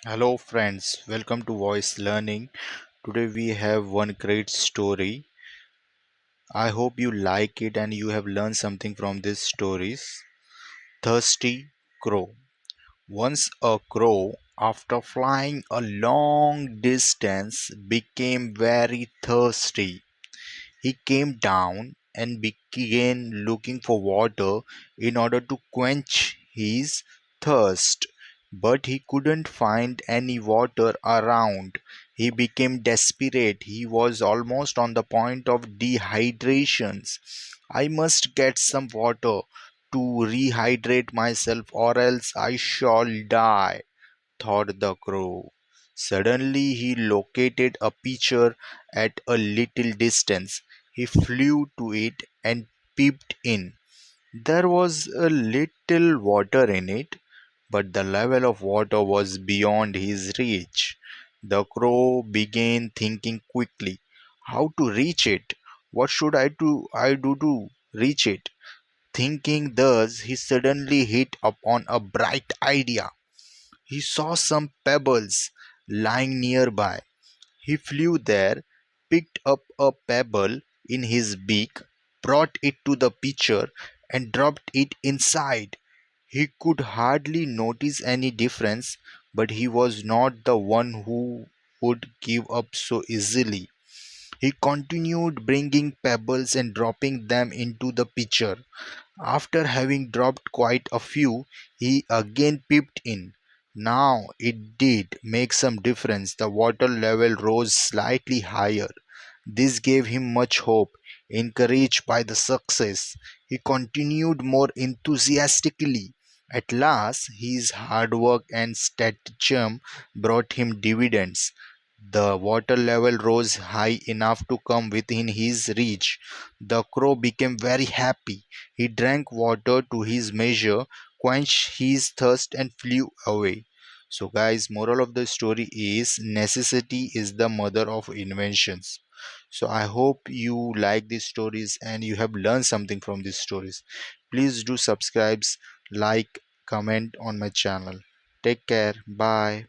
Hello friends, welcome to Voice Learning. Today we have one great story. I hope you like it and you have learned something from these stories. Thirsty Crow. Once a crow, after flying a long distance, became very thirsty. He came down and began looking for water in order to quench his thirst, but he couldn't find any water around. He became desperate. He was almost on the point of dehydration. I must get some water to rehydrate myself, or else I shall die, thought the crow. Suddenly he located a pitcher at a little distance. He flew to it and peeped in. There was a little water in it, but the level of water was beyond his reach. The crow began thinking quickly. How to reach it? What should I do to reach it? Thinking thus, he suddenly hit upon a bright idea. He saw some pebbles lying nearby. He flew there, picked up a pebble in his beak, brought it to the pitcher, and dropped it inside. He could hardly notice any difference, but he was not the one who would give up so easily. He continued bringing pebbles and dropping them into the pitcher. After having dropped quite a few, he again peeped in. Now it did make some difference. The water level rose slightly higher. This gave him much hope. Encouraged by the success, he continued more enthusiastically. At last, his hard work and stratagem brought him dividends. The water level rose high enough to come within his reach. The crow became very happy. He drank water to his measure, quenched his thirst, and flew away. So, guys, moral of the story is necessity is the mother of inventions. So, I hope you like these stories and you have learned something from these stories. Please do subscribe, like, comment on my channel. Take care. Bye.